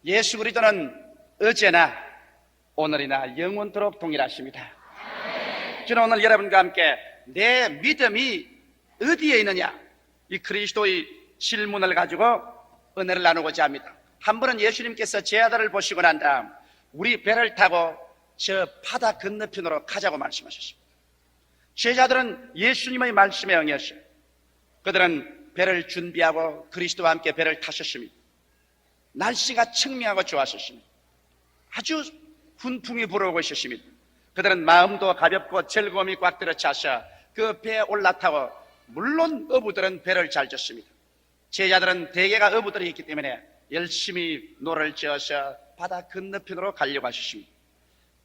예수 그리스도는 어제나 오늘이나 영원토록 동일하십니다. 저는 오늘 여러분과 함께 내 믿음이 어디에 있느냐, 이 그리스도의 질문을 가지고 은혜를 나누고자 합니다. 한 번은 예수님께서 제 아들을 보시고 난 다음 우리 배를 타고 저 바다 건너편으로 가자고 말씀하셨습니다. 제자들은 예수님의 말씀에 응했어요. 그들은 배를 준비하고 그리스도와 함께 배를 타셨습니다. 날씨가 청명하고 좋았었습니다. 아주 훈풍이 불어오고 있었습니다. 그들은 마음도 가볍고 즐거움이 꽉 들어차서 그 배에 올라타고, 물론 어부들은 배를 잘 졌습니다. 제자들은 대개가 어부들이 있기 때문에 열심히 노를 지어서 바다 건너편으로 가려고 하셨습니다.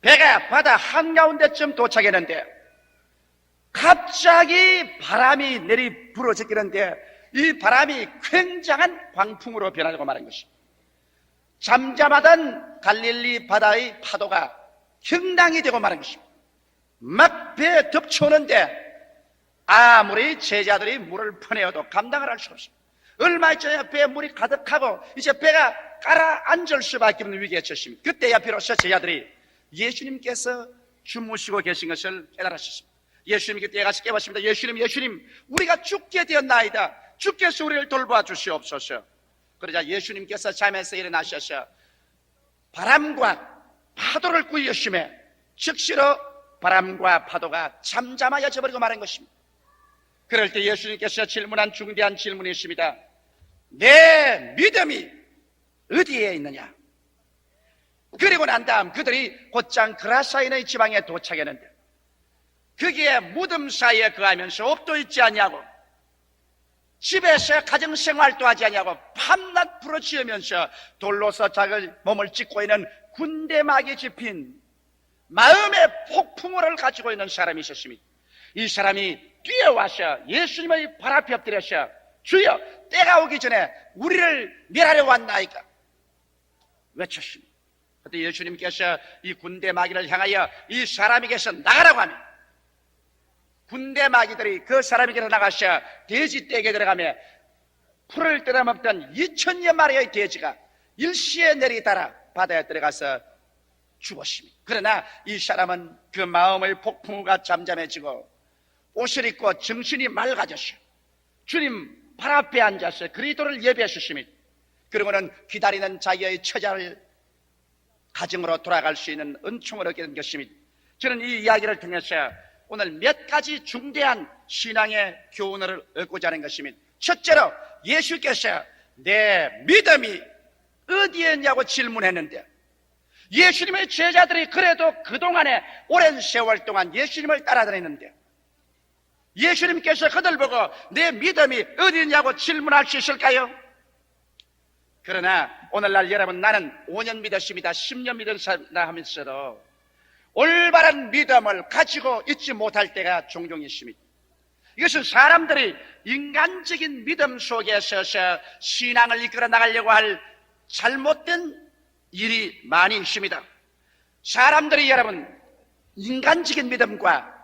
배가 바다 한가운데쯤 도착했는데 갑자기 바람이 내리 불어제끼는데 이 바람이 굉장한 광풍으로 변하고 말한 것입니다. 잠잠하던 갈릴리 바다의 파도가 형랑이 되고 말한 것입니다. 막 배에 덮쳐오는데 아무리 제자들이 물을 퍼내어도 감당을 할 수 없습니다. 얼마 있자야 배에 물이 가득하고 이제 배가 가라앉을 수밖에 없는 위기에 처했습니다. 그때야 비로소 제자들이 예수님께서 주무시고 계신 것을 깨달았습니다. 예수님 그때 가서 깨봤습니다. 예수님, 우리가 죽게 되었나이다. 주께서 우리를 돌봐 주시옵소서. 그러자 예수님께서 잠에서 일어나셔서 바람과 파도를 꾸짖으시매 즉시로 바람과 파도가 잠잠하여져 버리고 말한 것입니다. 그럴 때 예수님께서 질문한 중대한 질문이 있습니다. 내 믿음이 어디에 있느냐? 그리고 난 다음 그들이 곧장 그라사인의 지방에 도착했는데 거기에 무덤 사이에 거하면서 옷도 입지 않냐고, 집에서 가정생활도 하지 않냐고 밤낮 부르짖으면서 돌로서 자기 몸을 찢고 있는 군대막이 집힌 마음의 폭풍우를 가지고 있는 사람이 있었습니다. 이 사람이 뛰어와서 예수님의 발 앞에 엎드려서 주여, 때가 오기 전에 우리를 멸하려 왔나이까 외쳤습니다. 그때 예수님께서 이 군대마귀를 향하여 이 사람에게서 나가라고 하며 군대마귀들이 그 사람에게로 나가서 돼지떼에 들어가며 풀을 뜯어먹던 2000여 마리의 돼지가 일시에 내리달아 바다에 들어가서 죽었습니다. 그러나 이 사람은 그 마음의 폭풍우가 잠잠해지고 옷을 입고 정신이 맑아졌어요. 주님 발 앞에 앉아서 그리스도를 예배하셨습니다. 그러고는 기다리는 자기의 처자를 가정으로 돌아갈 수 있는 은총을 얻게 된 것입니다. 저는 이 이야기를 통해서 오늘 몇 가지 중대한 신앙의 교훈을 얻고자 하는 것입니다. 첫째로 예수께서 내 믿음이 어디에 있냐고 질문했는데 예수님의 제자들이 그래도 그동안에 오랜 세월 동안 예수님을 따라다녔는데 예수님께서 그들 보고 내 믿음이 어디 있냐고 질문할 수 있을까요? 그러나 오늘날 여러분, 나는 5년 믿었습니다, 10년 믿었습니다 하면서도 올바른 믿음을 가지고 있지 못할 때가 종종 있습니다. 이것은 사람들이 인간적인 믿음 속에 서서 신앙을 이끌어 나가려고 할 잘못된 일이 많이 있습니다. 사람들이 여러분 인간적인 믿음과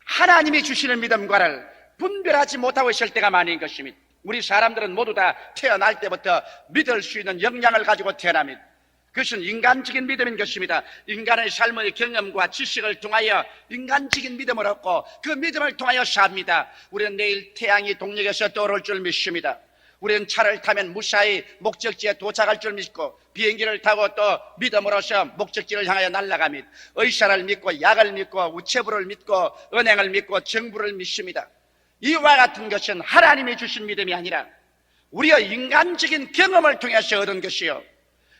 하나님이 주시는 믿음과를 분별하지 못하고 있을 때가 많은 것입니다. 우리 사람들은 모두 다 태어날 때부터 믿을 수 있는 역량을 가지고 태어납니다. 그것은 인간적인 믿음인 것입니다. 인간의 삶의 경험과 지식을 통하여 인간적인 믿음을 얻고 그 믿음을 통하여 삽니다. 우리는 내일 태양이 동력에서 떠오를 줄 믿습니다. 우리는 차를 타면 무사히 목적지에 도착할 줄 믿고 비행기를 타고 또 믿음으로써 목적지를 향하여 날아갑니다. 의사를 믿고 약을 믿고 우체부를 믿고 은행을 믿고 정부를 믿습니다. 이와 같은 것은 하나님이 주신 믿음이 아니라 우리의 인간적인 경험을 통해서 얻은 것이요,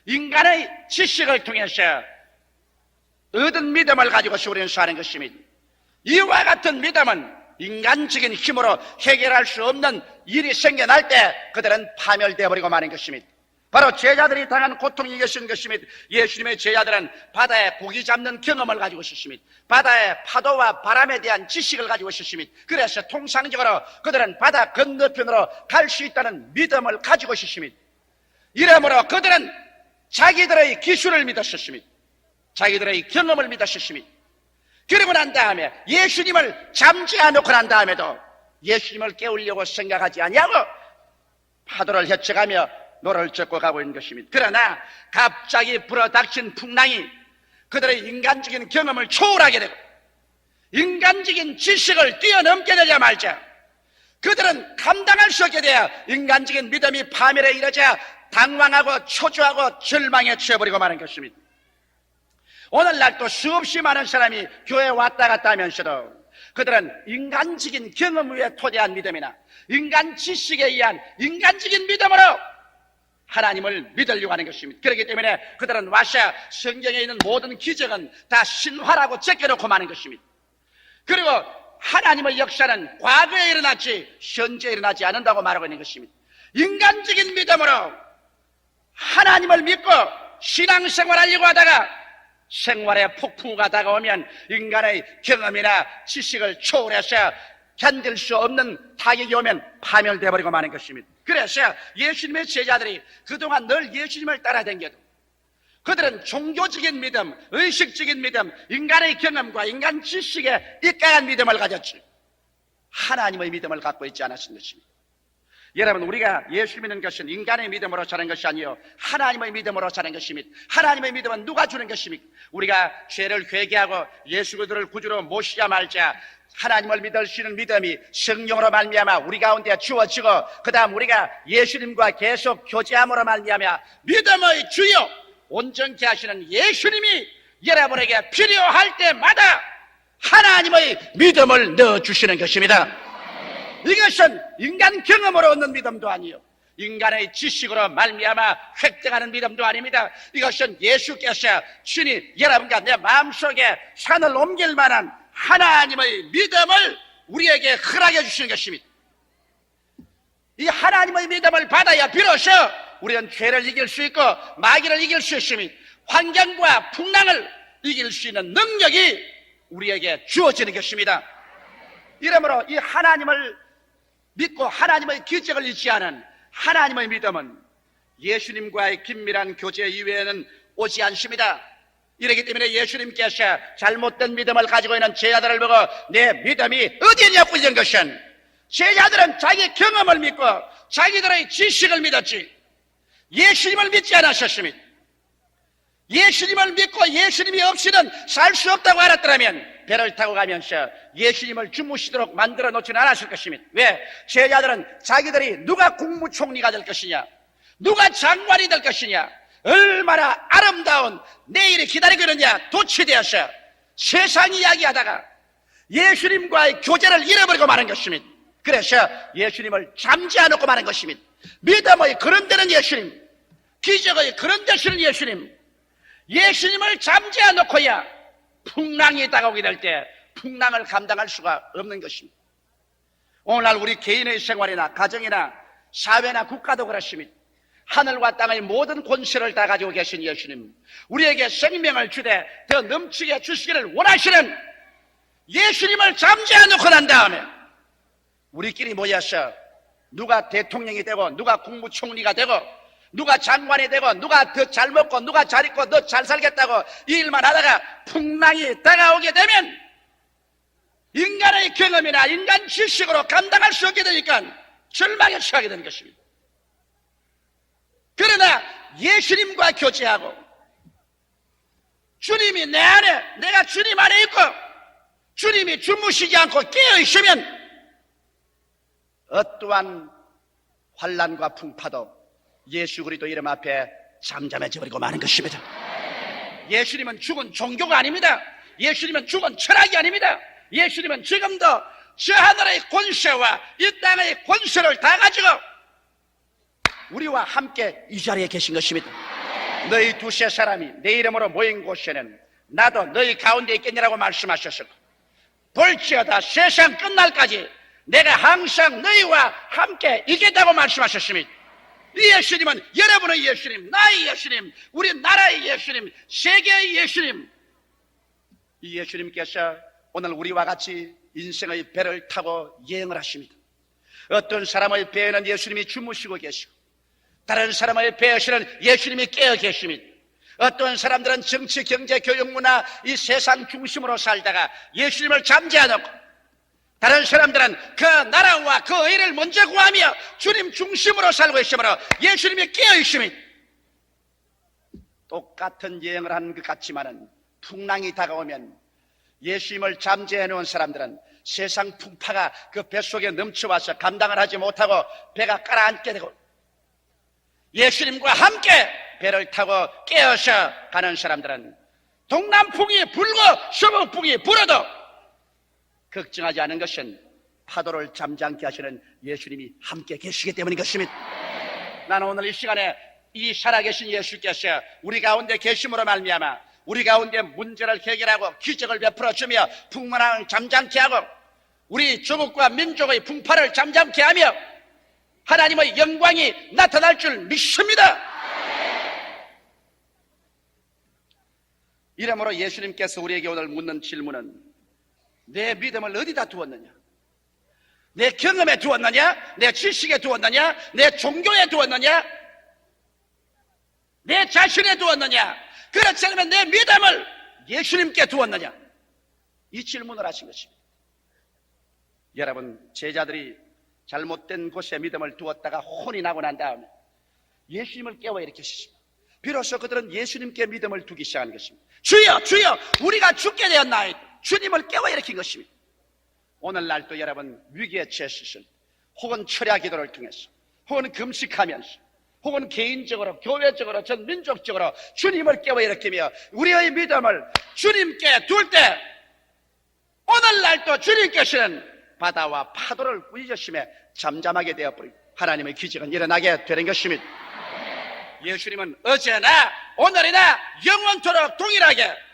인간의 지식을 통해서 얻은 믿음을 가지고서 우리는 사는 것입니다. 이와 같은 믿음은 인간적인 힘으로 해결할 수 없는 일이 생겨날 때 그들은 파멸되어 버리고 마는 것입니다. 바로 제자들이 당한 고통이 이것인 것입니다. 예수님의 제자들은 바다에 고기 잡는 경험을 가지고 있었습니다. 바다의 파도와 바람에 대한 지식을 가지고 있었습니다. 그래서 통상적으로 그들은 바다 건너편으로 갈 수 있다는 믿음을 가지고 있었습니다. 이러므로 그들은 자기들의 기술을 믿었습니다. 자기들의 경험을 믿었습니다. 그리고 난 다음에 예수님을 잠재워 놓고 난 다음에도 예수님을 깨우려고 생각하지 아니하고 파도를 헤쳐가며 노를 젓고 가고 있는 것입니다. 그러나 갑자기 불어닥친 풍랑이 그들의 인간적인 경험을 초월하게 되고 인간적인 지식을 뛰어넘게 되자마자 그들은 감당할 수 없게 되어 인간적인 믿음이 파멸에 이르자 당황하고 초조하고 절망에 취해버리고 마는 것입니다. 오늘날 또 수없이 많은 사람이 교회에 왔다 갔다 하면서도 그들은 인간적인 경험 위에 토대한 믿음이나 인간 지식에 의한 인간적인 믿음으로 하나님을 믿으려고 하는 것입니다. 그렇기 때문에 그들은 와서 성경에 있는 모든 기적은 다 신화라고 제껴놓고 마는 것입니다. 그리고 하나님의 역사는 과거에 일어났지 현재에 일어나지 않는다고 말하고 있는 것입니다. 인간적인 믿음으로 하나님을 믿고 신앙생활 하려고 하다가 생활의 폭풍우가 다가오면 인간의 경험이나 지식을 초월해서 견딜 수 없는 타격이 오면 파멸되어 버리고 마는 것입니다. 그래서 예수님의 제자들이 그동안 늘 예수님을 따라다녀도 그들은 종교적인 믿음, 의식적인 믿음, 인간의 경험과 인간 지식에 입각한 믿음을 가졌지 하나님의 믿음을 갖고 있지 않았던 것입니다. 여러분, 우리가 예수 믿는 것은 인간의 믿음으로 사는 것이 아니요 하나님의 믿음으로 사는 것입니다. 하나님의 믿음은 누가 주는 것입니까? 우리가 죄를 회개하고 예수 그리스도를 구주로 모시자 말자 하나님을 믿을 수 있는 믿음이 성령으로 말미암아 우리 가운데 주어지고 그 다음 우리가 예수님과 계속 교제함으로 말미암아 믿음의 주요 온전케 하시는 예수님이 여러분에게 필요할 때마다 하나님의 믿음을 넣어주시는 것입니다. 이것은 인간 경험으로 얻는 믿음도 아니요 인간의 지식으로 말미암아 획득하는 믿음도 아닙니다. 이것은 예수께서 친히 여러분과 내 마음속에 산을 옮길 만한 하나님의 믿음을 우리에게 허락해 주시는 것입니다. 이 하나님의 믿음을 받아야 비로소 우리는 죄를 이길 수 있고 마귀를 이길 수 있습니다. 환경과 풍랑을 이길 수 있는 능력이 우리에게 주어지는 것입니다. 이러므로 이 하나님을 믿고 하나님의 기적을 잊지 않은 하나님의 믿음은 예수님과의 긴밀한 교제 이외에는 오지 않습니다. 이렇기 때문에 예수님께서 잘못된 믿음을 가지고 있는 제자들을 보고 내 믿음이 어디냐고 이런 것은 제자들은 자기 경험을 믿고 자기들의 지식을 믿었지 예수님을 믿지 않으셨습니다. 예수님을 믿고 예수님이 없이는 살 수 없다고 알았더라면 배를 타고 가면서 예수님을 주무시도록 만들어 놓지는 않았을 것입니다. 왜? 제자들은 자기들이 누가 국무총리가 될 것이냐 누가 장관이 될 것이냐 얼마나 아름다운 내일이 기다리고 있느냐 도취되어서 세상 이야기하다가 예수님과의 교제를 잃어버리고 마는 것입니다. 그래서 예수님을 잠재워놓고 마는 것입니다. 믿음의 거론되는 예수님, 기적의 거론되시는 예수님, 예수님을 잠재워놓고야 풍랑이 다가오게 될 때 풍랑을 감당할 수가 없는 것입니다. 오늘날 우리 개인의 생활이나 가정이나 사회나 국가도 그렇습니다. 하늘과 땅의 모든 권세를 다 가지고 계신 예수님, 우리에게 생명을 주되 더 넘치게 주시기를 원하시는 예수님을 잠재워놓고 난 다음에 우리끼리 모여서 누가 대통령이 되고 누가 국무총리가 되고 누가 장관이 되고 누가 더 잘 먹고 누가 잘 입고 너 잘 살겠다고 이 일만 하다가 풍랑이 다가오게 되면 인간의 경험이나 인간 지식으로 감당할 수 없게 되니까 절망에 처하게 되는 것입니다. 그러나 예수님과 교제하고 주님이 내 안에 내가 주님 안에 있고 주님이 주무시지 않고 깨어 있으면 어떠한 환난과 풍파도 예수 그리스도 이름 앞에 잠잠해져 버리고 마는 것입니다. 예수님은 죽은 종교가 아닙니다. 예수님은 죽은 철학이 아닙니다. 예수님은 지금도 저 하늘의 권세와 이 땅의 권세를 다 가지고 우리와 함께 이 자리에 계신 것입니다. 너희 두세 사람이 내 이름으로 모인 곳에는 나도 너희 가운데 있겠느라고 말씀하셨고 볼지어다 세상 끝날까지 내가 항상 너희와 함께 있겠다고 말씀하셨습니다. 이 예수님은 여러분의 예수님, 나의 예수님, 우리 나라의 예수님, 세계의 예수님. 이 예수님께서 오늘 우리와 같이 인생의 배를 타고 여행을 하십니다. 어떤 사람의 배에는 예수님이 주무시고 계시고 다른 사람의 배에서는 예수님이 깨어 계십니다. 어떤 사람들은 정치, 경제, 교육, 문화 이 세상 중심으로 살다가 예수님을 잠재워놓고 다른 사람들은 그 나라와 그 의를 먼저 구하며 주님 중심으로 살고 있으므로 예수님이 깨어있음이 똑같은 여행을 하는 것 같지만은 풍랑이 다가오면 예수님을 잠재해 놓은 사람들은 세상 풍파가 그 뱃속에 넘쳐와서 감당을 하지 못하고 배가 가라앉게 되고, 예수님과 함께 배를 타고 깨어서 가는 사람들은 동남풍이 불고 서북풍이 불어도 걱정하지 않은 것은 파도를 잠잠케 하시는 예수님이 함께 계시기 때문인 것입니다. 나는 오늘 이 시간에 이 살아계신 예수께서 우리 가운데 계심으로 말미암아 우리 가운데 문제를 해결하고 기적을 베풀어주며 풍만함을 잠잠케 하고 우리 조국과 민족의 풍파를 잠잠케 하며 하나님의 영광이 나타날 줄 믿습니다. 이러므로 예수님께서 우리에게 오늘 묻는 질문은 내 믿음을 어디다 두었느냐? 내 경험에 두었느냐? 내 지식에 두었느냐? 내 종교에 두었느냐? 내 자신에 두었느냐? 그렇지 않으면 내 믿음을 예수님께 두었느냐? 이 질문을 하신 것입니다. 여러분, 제자들이 잘못된 곳에 믿음을 두었다가 혼이 나고 난 다음에 예수님을 깨워 일으키십니다. 비로소 그들은 예수님께 믿음을 두기 시작한 것입니다. 주여, 주여, 우리가 죽게 되었나이다. 주님을 깨워 일으킨 것입니다. 오늘날도 여러분, 위기에 처했을 때 혹은 철야 기도를 통해서 혹은 금식하면서 혹은 개인적으로, 교회적으로, 전 민족적으로 주님을 깨워 일으키며 우리의 믿음을 주님께 둘 때 오늘날도 주님께서는 바다와 파도를 꾸짖으심에 잠잠하게 되어버리고 하나님의 기적은 일어나게 되는 것입니다. 예수님은 어제나 오늘이나 영원토록 동일하게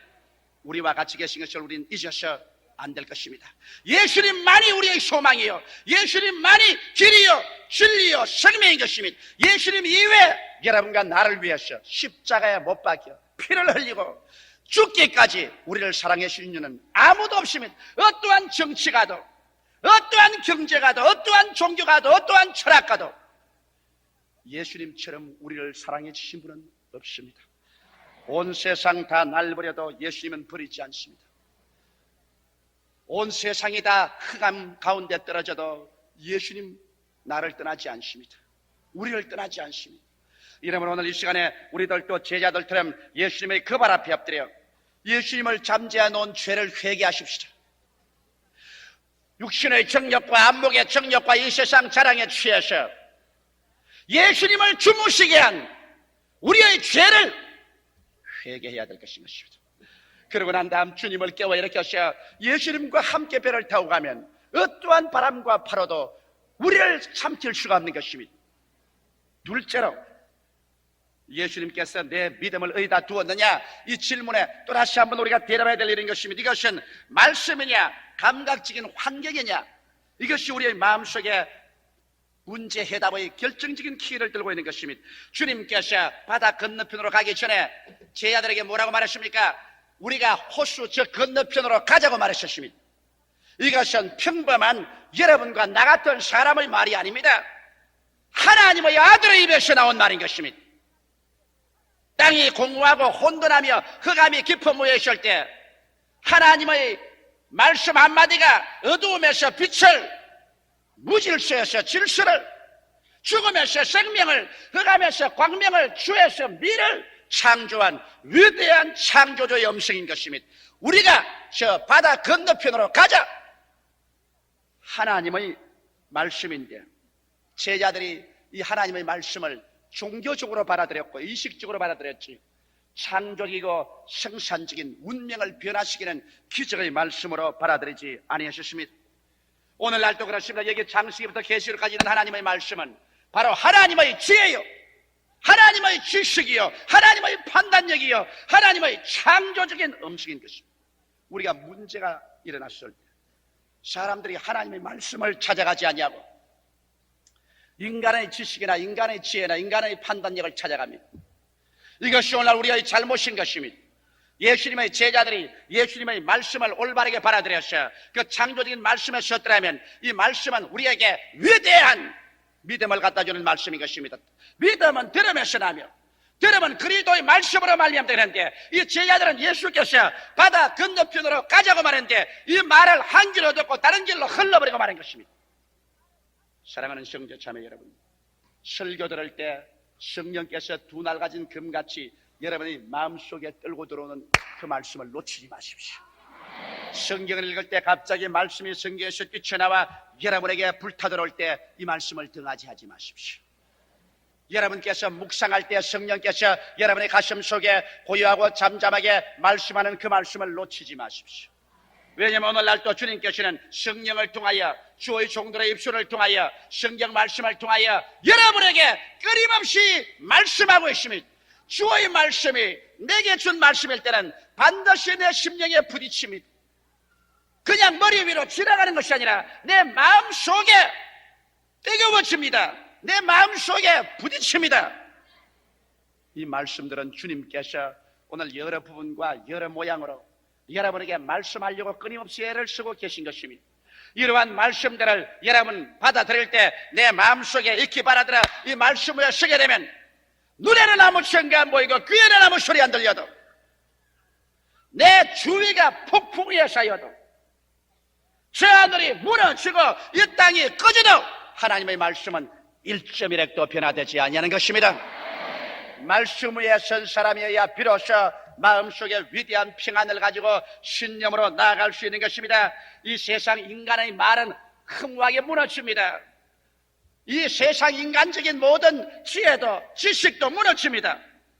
우리와 같이 계신 것을 우리는 잊어서 안 될 것입니다. 예수님만이 우리의 소망이요, 예수님만이 길이요 진리요 생명인 것입니다. 예수님 이외에 여러분과 나를 위해서 십자가에 못 박혀 피를 흘리고 죽기까지 우리를 사랑해 주신 이는 아무도 없습니다. 어떠한 정치가도, 어떠한 경제가도, 어떠한 종교가도, 어떠한 철학가도 예수님처럼 우리를 사랑해 주신 분은 없습니다. 온 세상 다 날 버려도 예수님은 버리지 않습니다. 온 세상이 다 흑암 가운데 떨어져도 예수님 나를 떠나지 않습니다. 우리를 떠나지 않습니다. 이러므로 오늘 이 시간에 우리들도 제자들처럼 예수님의 그 발 앞에 엎드려 예수님을 잠재해 놓은 죄를 회개하십시다. 육신의 정욕과 안목의 정욕과 이 세상 자랑에 취해서 예수님을 주무시게 한 우리의 죄를 회개해야 될 것입니다. 그러고 난 다음 주님을 깨워 일으켜서 예수님과 함께 배를 타고 가면 어떠한 바람과 파도도 우리를 삼킬 수가 없는 것입니다. 둘째로 예수님께서 내 믿음을 어디다 두었느냐, 이 질문에 또다시 한번 우리가 대답해야 될 일인 것입니다. 이것은 말씀이냐 감각적인 환경이냐, 이것이 우리의 마음속에 문제 해답의 결정적인 키를 들고 있는 것입니다. 주님께서 바다 건너편으로 가기 전에 제자들에게 뭐라고 말하십니까? 우리가 호수 저 건너편으로 가자고 말하셨습니다. 이것은 평범한 여러분과 나 같은 사람의 말이 아닙니다. 하나님의 아들의 입에서 나온 말인 것입니다. 땅이 공허하고 혼돈하며 흑암이 깊어모여 있을 때 하나님의 말씀 한마디가 어두움에서 빛을, 무질서에서 질서를, 죽음에서 생명을, 흑암에서 광명을, 주에서 미를 창조한 위대한 창조주의 음성인 것입니다. 우리가 저 바다 건너편으로 가자, 하나님의 말씀인데 제자들이 이 하나님의 말씀을 종교적으로 받아들였고 의식적으로 받아들였지 창조적이고 생산적인 운명을 변화시키는 기적의 말씀으로 받아들이지 아니하셨습니다. 오늘날도 그렇습니다. 여기 창세기부터 계시록까지 있는 하나님의 말씀은 바로 하나님의 지혜요, 하나님의 지식이요, 하나님의 판단력이요, 하나님의 창조적인 음성인 것입니다. 우리가 문제가 일어났을 때 사람들이 하나님의 말씀을 찾아가지 아니하고 인간의 지식이나 인간의 지혜나 인간의 판단력을 찾아갑니다. 이것이 오늘 우리의 잘못인 것입니다. 예수님의 제자들이 예수님의 말씀을 올바르게 받아들여서 그 창조적인 말씀에 섰더라면 이 말씀은 우리에게 위대한 믿음을 갖다 주는 말씀인 것입니다. 믿음은 들음에서 나며 여러분, 그리스도의 말씀으로 말미암아 되는데 이 제자들은 예수께서 바다 건너편으로 가자고 말했는데 이 말을 한 길로 듣고 다른 길로 흘러버리고 말한 것입니다. 사랑하는 성도 자매 여러분, 설교 들을 때 성령께서 두 날 가진 금같이 여러분이 마음속에 끌고 들어오는 그 말씀을 놓치지 마십시오. 성경을 읽을 때 갑자기 말씀이 성경에서 뛰쳐나와 여러분에게 불타들어올 때 이 말씀을 등하지 하지 마십시오. 여러분께서 묵상할 때 성령께서 여러분의 가슴 속에 고요하고 잠잠하게 말씀하는 그 말씀을 놓치지 마십시오. 왜냐하면 오늘날 또 주님께서는 성령을 통하여 주의 종들의 입술을 통하여 성경 말씀을 통하여 여러분에게 끊임없이 말씀하고 있습니다. 주의 말씀이 내게 준 말씀일 때는 반드시 내 심령에 부딪힙니다. 그냥 머리 위로 지나가는 것이 아니라 내 마음속에 뜨거워집니다. 내 마음속에 부딪힙니다. 이 말씀들은 주님께서 오늘 여러 부분과 여러 모양으로 여러분에게 말씀하려고 끊임없이 애를 쓰고 계신 것입니다. 이러한 말씀들을 여러분 받아들일 때 내 마음속에 익히 받아들여 이 말씀을 쓰게 되면 눈에는 아무 생각 안 보이고 귀에는 아무 소리 안 들려도 내 주위가 폭풍우에 쌓여도 저 하늘이 무너지고 이 땅이 꺼져도 하나님의 말씀은 1.1핵도 변화되지 아니하는 것입니다. 말씀 위에 선 사람이어야 비로소 마음속에 위대한 평안을 가지고 신념으로 나아갈 수 있는 것입니다. 이 세상 인간의 말은 흠하게 무너집니다. 이 세상 인간적인 모든 지혜도 지식도 무너집니다.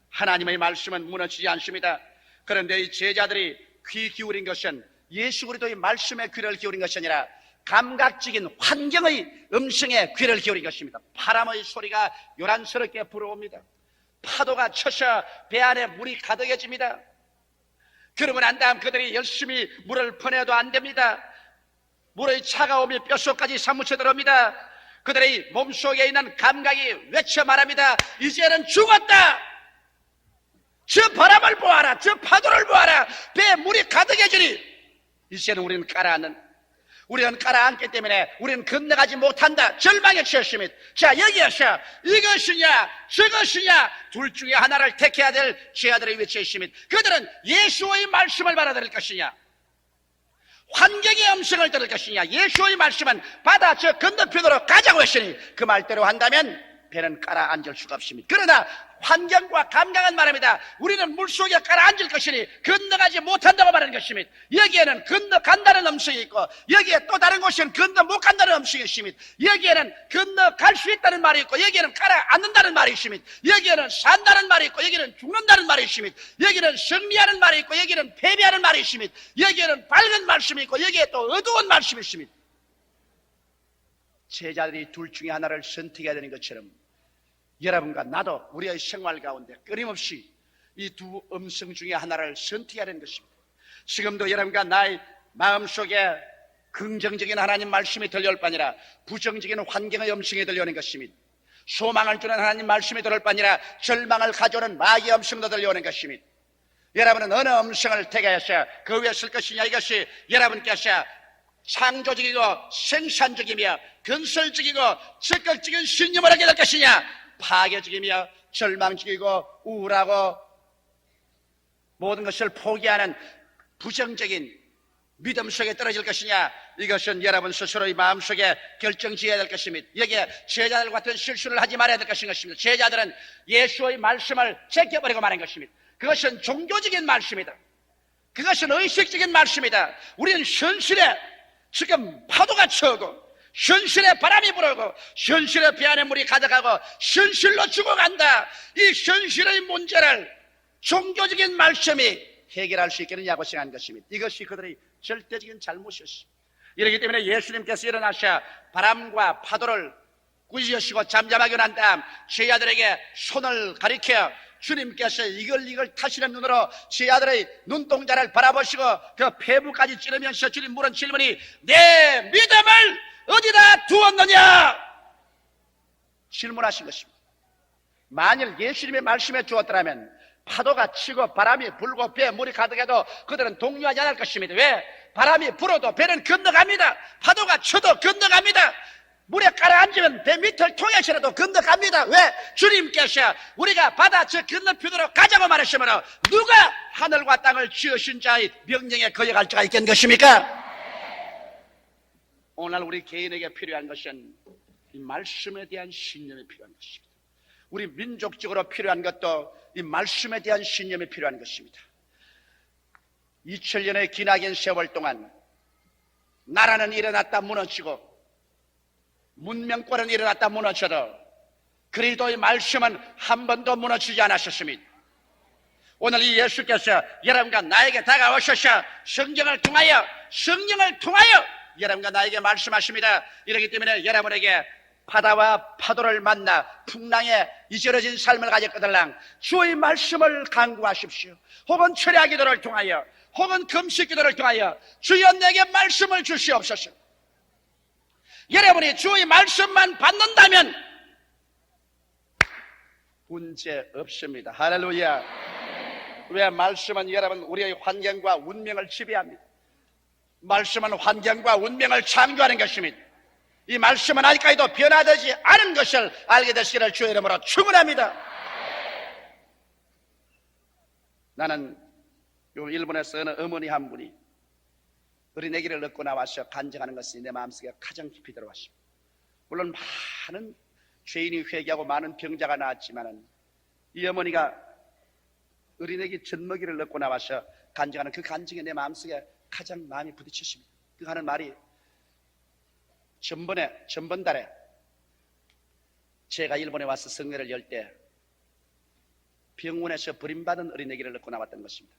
하나님의 말씀은 무너지지 않습니다. 그런데 이 제자들이 귀 기울인 것은 예수 그리스도의 말씀에 귀를 기울인 것이 아니라 감각적인 환경의 음성에 귀를 기울인 것입니다. 바람의 소리가 요란스럽게 불어옵니다. 파도가 쳐서 배 안에 물이 가득해집니다. 그러고 난 다음 그들이 열심히 물을 퍼내도 안 됩니다. 물의 차가움이 뼛속까지 사무쳐 들어옵니다. 그들의 몸속에 있는 감각이 외쳐 말합니다. 이제는 죽었다. 저 바람을 보아라. 저 파도를 보아라. 배에 물이 가득해지니 이제는 우리는 가라앉기 때문에 우리는 건너가지 못한다. 절망에 처했습니다. 자, 여기에서 이것이냐 저것이냐 둘 중에 하나를 택해야 될 제자들의 위치에 있습니다. 그들은 예수의 말씀을 받아들일 것이냐 환경의 음성을 들을 것이냐. 예수의 말씀은 바다 저 건너편으로 가자고 했으니 그 말대로 한다면 배는 가라앉을 수가 없습니다. 그러나 환경과 감각은 말합니다. 우리는 물속에 가라앉을 것이니 건너가지 못한다고 말하는 것입니다. 여기에는 건너간다는 음성이 있고 여기에 또 다른 곳에는 건너 못 간다는 음성이 있습니다. 여기에는 건너갈 수 있다는 말이 있고 여기에는 가라앉는다는 말이 있습니다. 여기에는 산다는 말이 있고 여기는 죽는다는 말이 있습니다. 여기는 승리하는 말이 있고 여기는 패배하는 말이 있습니다. 여기에는 밝은 말씀이 있고 여기에 또 어두운 말씀이 있습니다. 제자들이 둘 중에 하나를 선택해야 되는 것처럼 여러분과 나도 우리의 생활 가운데 끊임없이 이 두 음성 중에 하나를 선택해야 하는 것입니다. 지금도 여러분과 나의 마음속에 긍정적인 하나님 말씀이 들려올 바 아니라 부정적인 환경의 음성이 들려오는 것입니다. 소망을 주는 하나님 말씀이 들려올 바 아니라 절망을 가져오는 마귀의 음성도 들려오는 것입니다. 여러분은 어느 음성을 택해서 그 위에 쓸 것이냐. 이것이 여러분께서 창조적이고 생산적이며 건설적이고 적극적인 신념을 하게 될 것이냐, 파괴적이며 절망적이고 우울하고 모든 것을 포기하는 부정적인 믿음 속에 떨어질 것이냐. 이것은 여러분 스스로의 마음속에 결정지어야 될 것입니다. 여기에 제자들 같은 실수를 하지 말아야 될 것인 것입니다. 제자들은 예수의 말씀을 제껴버리고 말한 것입니다. 그것은 종교적인 말씀이다. 그것은 의식적인 말씀이다. 우리는 현실에 지금 파도가 쳐오고 현실에 바람이 불어오고 현실에 배 안에 물이 가득하고 현실로 죽어간다. 이 현실의 문제를 종교적인 말씀이 해결할 수 있겠느냐고 생각한 것입니다. 이것이 그들의 절대적인 잘못이었습니다. 이렇기 때문에 예수님께서 일어나셔 바람과 파도를 꾸짖으시고 잠잠하게 난 다음 제자들에게 손을 가리켜 주님께서 이걸 타시는 눈으로 제자들의 눈동자를 바라보시고 그 폐부까지 찌르면서 주님 물은 질문이 내 믿음을 어디다 두었느냐 질문하신 것입니다. 만일 예수님의 말씀에 주었더라면 파도가 치고 바람이 불고 배에 물이 가득해도 그들은 동요하지 않을 것입니다. 왜? 바람이 불어도 배는 건너갑니다. 파도가 쳐도 건너갑니다. 물에 가라앉으면 배 밑을 통해서라도 건너갑니다. 왜? 주님께서 우리가 바다 저 건너편으로 가자고 말하시므로 누가 하늘과 땅을 지으신 자의 명령에 거역할 자가 있겠는 것입니까? 오늘 우리 개인에게 필요한 것은 이 말씀에 대한 신념이 필요한 것입니다. 우리 민족적으로 필요한 것도 이 말씀에 대한 신념이 필요한 것입니다. 2000년의 기나긴 세월 동안 나라는 일어났다 무너지고 문명권은 일어났다 무너져도 그리스도의 말씀은 한 번도 무너지지 않았습니다. 오늘 이 예수께서 여러분과 나에게 다가오셔서 성경을 통하여 여러분과 나에게 말씀하십니다. 이렇기 때문에 여러분에게 바다와 파도를 만나 풍랑에 이절어진 삶을 가졌거들랑 주의 말씀을 간구하십시오. 혹은 철야 기도를 통하여 혹은 금식 기도를 통하여 주여 내게 말씀을 주시옵소서. 여러분이 주의 말씀만 받는다면 문제 없습니다. 할렐루야. 왜? 말씀은 여러분 우리의 환경과 운명을 지배합니다. 말씀은 환경과 운명을 창조하는 것입니다. 이 말씀은 아직까지도 변화되지 않은 것을 알게 되시기를 주의 이름으로 축원합니다. 나는 요 일본에서 어느 어머니 한 분이 어린애기를 낳고 나와서 간증하는 것이 내 마음속에 가장 깊이 들어왔습니다. 물론 많은 죄인이 회개하고 많은 병자가 나왔지만 이 어머니가 어린애기 젖먹이를 낳고 나와서 간증하는 그 간증이 내 마음속에 가장 마음이 부딪혔습니다. 그 하는 말이 전번달에 제가 일본에 와서 성회를 열 때 병원에서 버림받은 어린애기를 낳고 나왔던 것입니다.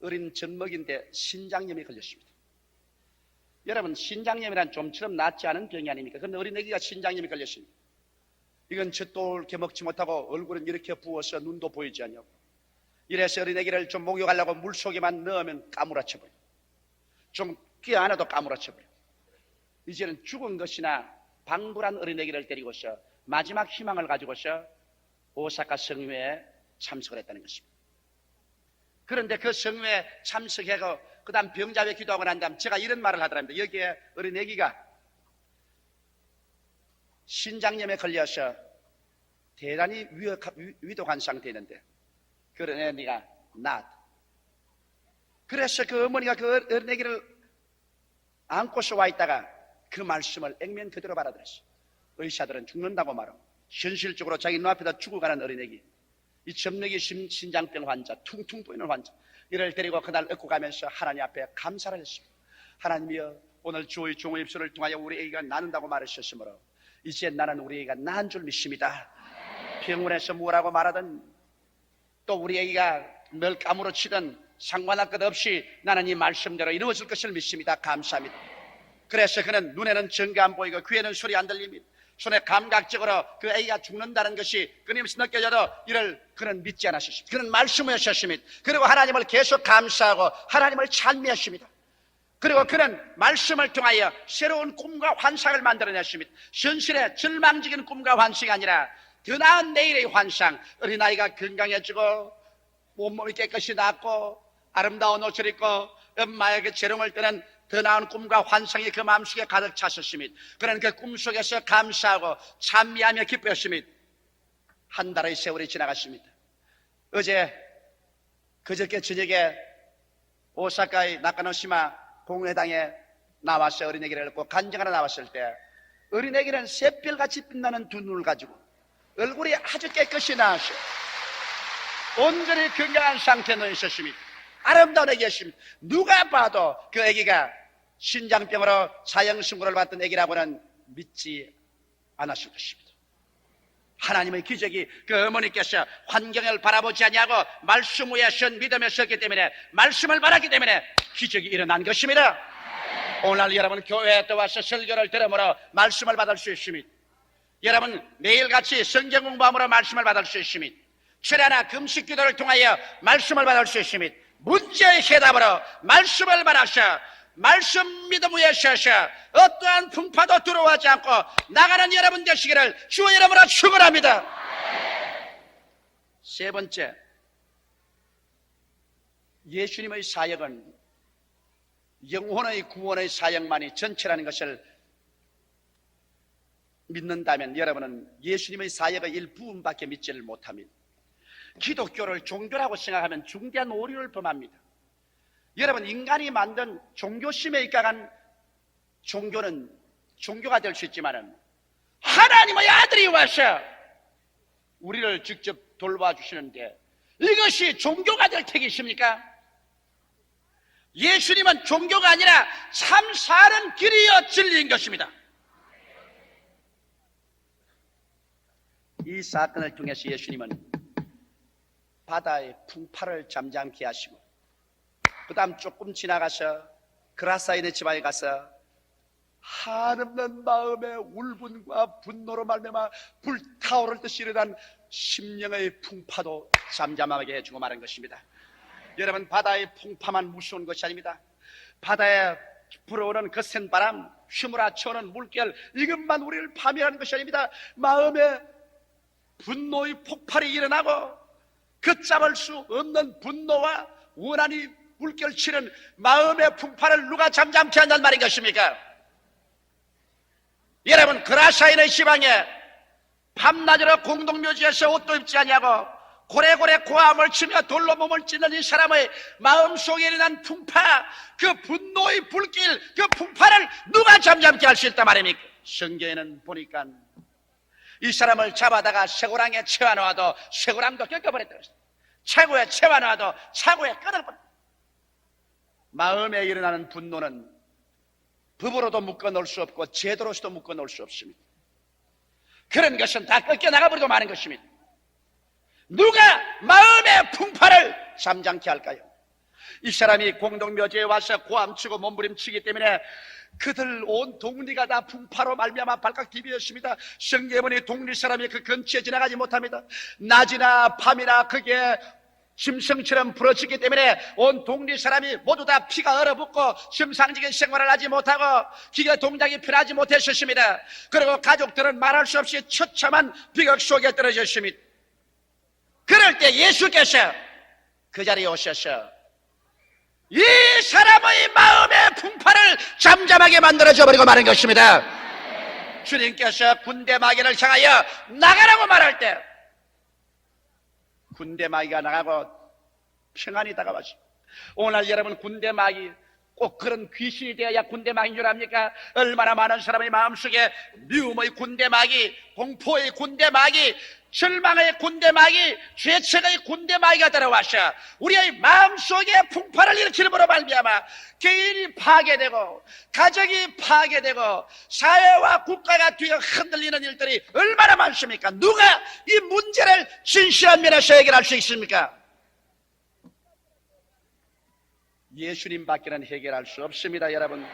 어린 젖먹인데 신장염이 걸렸습니다. 여러분, 신장염이란 좀처럼 낫지 않은 병이 아닙니까? 그런데 어린애기가 신장염이 걸렸습니다. 이건 젖도 옳게 먹지 못하고 얼굴은 이렇게 부어서 눈도 보이지 않냐고. 이래서 어린애기를 좀 목욕하려고 물속에만 넣으면 까무라쳐버려. 좀 끼어안아도 까무라쳐버려. 이제는 죽은 것이나 방불한 어린애기를 데리고서 마지막 희망을 가지고서 오사카 성회에 참석을 했다는 것입니다. 그런데 그 성회에 참석하고 그 다음 병자회 기도하고 난 다음 제가 이런 말을 하더랍니다. 여기에 어린애기가 신장염에 걸려서 대단히 위독한 상태였는데 그 어린애기가 나았다. 그래서 그 어머니가 그 어린애기를 안고서 와 있다가 그 말씀을 액면 그대로 받아들였어요. 의사들은 죽는다고 말하고 현실적으로 자기 눈앞에다 죽어가는 어린애기, 이 젖먹이 신장병 환자, 퉁퉁 부이는 환자 이를 데리고 그날 얻고 가면서 하나님 앞에 감사를 했습니다. 하나님이여, 오늘 주의 종의 입술을 통하여 우리 애기가 나는다고 말하셨으므로 이제 나는 우리 애기가 나은 줄 믿습니다. 병원에서 뭐라고 말하든 또 우리 애기가 늘 까무러치든 상관할 것 없이 나는 이 말씀대로 이루어질 것을 믿습니다. 감사합니다. 그래서 그는 눈에는 전가 안 보이고 귀에는 소리 안 들립니다. 손에 감각적으로 그 아이가 죽는다는 것이 끊임없이 느껴져도 이를 그는 믿지 않았습니다. 그는 말씀을 하셨습니다. 그리고 하나님을 계속 감사하고 하나님을 찬미했습니다. 그리고 그는 말씀을 통하여 새로운 꿈과 환상을 만들어냈습니다. 현실의 절망적인 꿈과 환상이 아니라 더 나은 내일의 환상, 어린아이가 건강해지고 몸이 깨끗이 낫고 아름다운 옷을 입고 엄마의 그 재롱을 뜨는 더 나은 꿈과 환상이 그 마음속에 가득 찼었습니다. 그는 그 꿈속에서 감사하고 찬미하며 기뻐했습니다. 한 달의 세월이 지나갔습니다. 그저께 저녁에 오사카의 나카노시마 공회당에 나와서 어린애기를 얻고 간증하러 나왔을 때 어린애기는 샛별같이 빛나는 두 눈을 가지고 얼굴이 아주 깨끗이 나왔어요. 온전히 건강한 상태에 놓여 있었습니다. 아름다운 애기였습니다. 누가 봐도 그 애기가 신장병으로 사형신고를 받던 애기라고는 믿지 않았을 것입니다. 하나님의 기적이 그 어머니께서 환경을 바라보지 아니하고 말씀 위에 선 믿음에 섰기 때문에 말씀을 바랐기 때문에 기적이 일어난 것입니다. 오늘 여러분 교회에 또 와서 설교를 들으므로 말씀을 받을 수 있습니다. 여러분 매일같이 성경 공부함으로 말씀을 받을 수 있습니다. 철야나 금식 기도를 통하여 말씀을 받을 수 있습니다. 문제의 해답으로 말씀을 받아서 말씀 믿음 위에 서서 어떠한 풍파도 두려워하지 않고 나가는 여러분 되시기를 주의 이름으로 축원합니다. 세 번째, 예수님의 사역은 영혼의 구원의 사역만이 전체라는 것을 믿는다면 여러분은 예수님의 사역의 일부분밖에 믿지를 못합니다. 기독교를 종교라고 생각하면 중대한 오류를 범합니다. 여러분, 인간이 만든 종교심에 입각한 종교는 종교가 될 수 있지만 하나님의 아들이 와서 우리를 직접 돌봐주시는데 이것이 종교가 될 택이십니까? 예수님은 종교가 아니라 참 사는 길이여 진리인 것입니다. 이 사건을 통해서 예수님은 바다의 풍파를 잠잠케 하시고 그 다음 조금 지나가서 그라사인의 지방에 가서 한없는 마음의 울분과 분노로 말미암아 불타오를 듯이 일어난 심령의 풍파도 잠잠하게 해주고 마는 것입니다. 여러분, 바다의 풍파만 무서운 것이 아닙니다. 바다에 불어오는 그 센바람, 휘몰아쳐오는 물결, 이것만 우리를 파멸하는 것이 아닙니다. 마음에 분노의 폭발이 일어나고 걷잡을 수 없는 분노와 원한이 물결치는 마음의 풍파를 누가 잠잠케 한단 말인 것입니까? 여러분, 그라사인의 지방에 밤낮으로 공동묘지에서 옷도 입지 아니하고 고래고래 고함을 치며 돌로 몸을 찢는 이 사람의 마음속에 일어난 풍파, 그 분노의 불길, 그 풍파를 누가 잠잠케 할 수 있단 말입니까? 성경에는 보니까 이 사람을 잡아다가 쇠고랑에 채워놓아도 쇠고랑도 꺾어버렸다고 했어요. 차고에 채워놓아도 차고에 끊어버렸다. 마음에 일어나는 분노는 법으로도 묶어놓을 수 없고 제도로서도 묶어놓을 수 없습니다. 그런 것은 다 꺾여나가버리고 마는 것입니다. 누가 마음의 풍파를 잠잠케 할까요? 이 사람이 공동묘지에 와서 고함치고 몸부림치기 때문에 그들 온 동리가 다 풍파로 말미암아 발칵 디비었습니다. 성경에 보니 동리 사람이 그 근처에 지나가지 못합니다. 낮이나 밤이나 그게 짐승처럼 부러지기 때문에 온 동리 사람이 모두 다 피가 얼어붙고 정상적인 생활을 하지 못하고 기계 동작이 편하지 못했었습니다. 그리고 가족들은 말할 수 없이 처참한 비극 속에 떨어졌습니다. 그럴 때 예수께서 그 자리에 오셔서 이 사람의 마음의 풍파를 잠잠하게 만들어줘 버리고 마는 것입니다. 주님께서 군대 마귀를 향하여 나가라고 말할 때 군대 마귀가 나가고 평안이 다가왔습니다. 오늘 여러분, 군대 마귀 꼭 그런 귀신이 되어야 군대 마귀인 줄 압니까? 얼마나 많은 사람의 마음속에 미움의 군대 마귀, 공포의 군대 마귀, 절망의 군대 마귀, 죄책의 군대 마귀가 들어와서 우리의 마음속에 풍파를 일으키므로 말미암아 개인이 파괴되고 가정이 파괴되고 사회와 국가가 뒤에 흔들리는 일들이 얼마나 많습니까? 누가 이 문제를 진실한 면에서 해결할 수 있습니까? 예수님밖에는 해결할 수 없습니다. 여러분,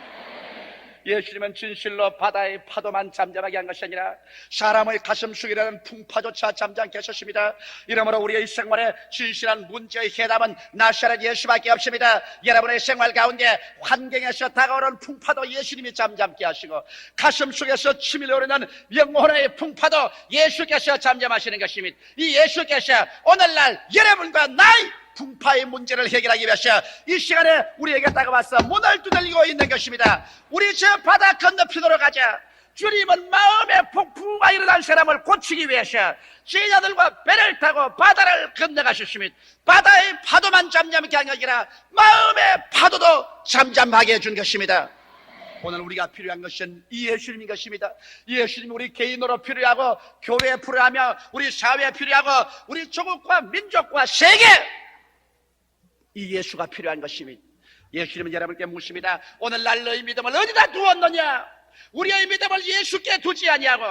예수님은 진실로 바다의 파도만 잠잠하게 한 것이 아니라 사람의 가슴 속이라는 풍파조차 잠잠케 하셨습니다. 이러므로 우리의 생활에 진실한 문제의 해답은 나사렛 예수밖에 없습니다. 여러분의 생활 가운데 환경에서 다가오는 풍파도 예수님이 잠잠케 하시고 가슴 속에서 치밀어 오르는 영혼의 풍파도 예수께서 잠잠하시는 것입니다. 이 예수께서 오늘날 여러분과 나의 풍파의 문제를 해결하기 위해서 이 시간에 우리에게 다가와서 문을 두들리고 있는 것입니다. 우리 저 바다 건너편으로 가자. 주님은 마음의 폭풍우가 일어난 사람을 고치기 위해서 제자들과 배를 타고 바다를 건너가셨습니다. 바다의 파도만 잠잠하게 한 게 아니라 마음의 파도도 잠잠하게 해준 것입니다. 오늘 우리가 필요한 것은 이 예수님인 것입니다. 이 예수님이 우리 개인으로 필요하고 교회에 필요하며 우리 사회에 필요하고 우리 조국과 민족과 세계, 이 예수가 필요한 것입니다. 예수님은 여러분께 묻습니다. 오늘날 너희 믿음을 어디다 두었느냐? 우리의 믿음을 예수께 두지 아니하고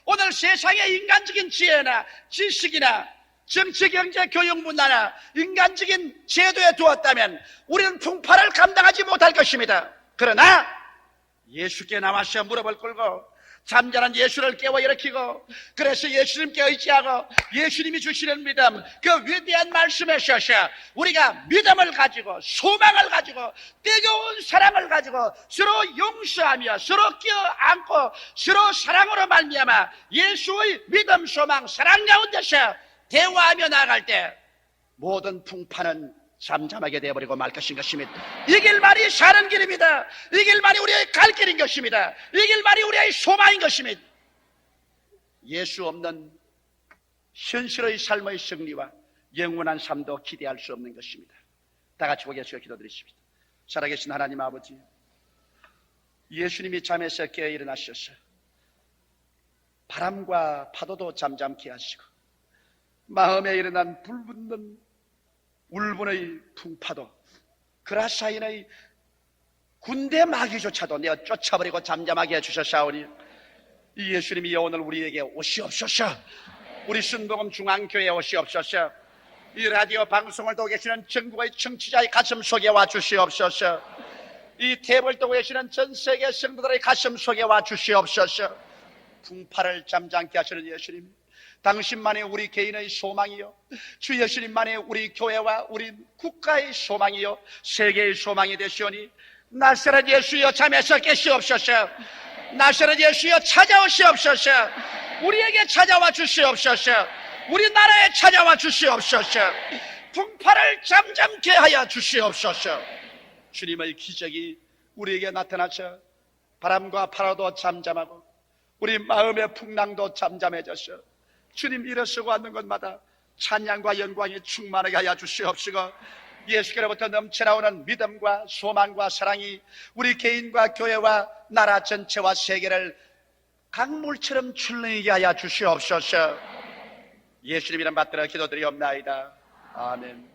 오늘 세상의 인간적인 지혜나 지식이나 정치, 경제, 교육 문화나 인간적인 제도에 두었다면 우리는 풍파를 감당하지 못할 것입니다. 그러나 예수께 나와서 무릎을 꿇고 잠자는 예수를 깨워 일으키고 그래서 예수님께 의지하고 예수님이 주시는 믿음, 그 위대한 말씀에 서서 우리가 믿음을 가지고 소망을 가지고 뜨거운 사랑을 가지고 서로 용서하며 서로 껴안고 서로 사랑으로 말미암아 예수의 믿음, 소망, 사랑 가운데서 대화하며 나아갈 때 모든 풍파는 잠잠하게 되어버리고 말 것인 것입니다. 이 길만이 사는 길입니다. 이 길만이 우리의 갈 길인 것입니다. 이 길만이 우리의 소망인 것입니다. 예수 없는 현실의 삶의 승리와 영원한 삶도 기대할 수 없는 것입니다. 다 같이 고개 숙여 기도드리십시다. 살아계신 하나님 아버지, 예수님이 잠에서 깨어 일어나셔서 바람과 파도도 잠잠케 하시고 마음에 일어난 불붙는 울분의 풍파도 그라사인의 군대 마귀조차도 내어 쫓아버리고 잠잠하게 해주셨사오니 이 예수님이 오늘 우리에게 오시옵소서. 우리 순복음 중앙교회에 오시옵소서. 이 라디오 방송을 듣고 계시는 전국의 청취자의 가슴 속에 와 주시옵소서. 이 탭을 듣고 계시는 전 세계 성도들의 가슴 속에 와 주시옵소서. 풍파를 잠잠케 하시는 예수님, 당신만이 우리 개인의 소망이요, 주 예수님만이 우리 교회와 우리 국가의 소망이요, 세계의 소망이 되시오니 나사렛 예수여 잠에서 깨시옵소서. 나사렛 예수여 찾아오시옵소서. 우리에게 찾아와 주시옵소서. 우리나라에 찾아와 주시옵소서. 풍파를 잠잠케 하여 주시옵소서. 주님의 기적이 우리에게 나타나셔 바람과 파도도 잠잠하고 우리 마음의 풍랑도 잠잠해졌어. 주님 일어서고 하는 것마다 찬양과 영광이 충만하게 하여 주시옵시고 예수께로부터 넘쳐나오는 믿음과 소망과 사랑이 우리 개인과 교회와 나라 전체와 세계를 강물처럼 출렁이게 하여 주시옵소서. 예수님 이름 받들어 기도드리옵나이다. 아멘.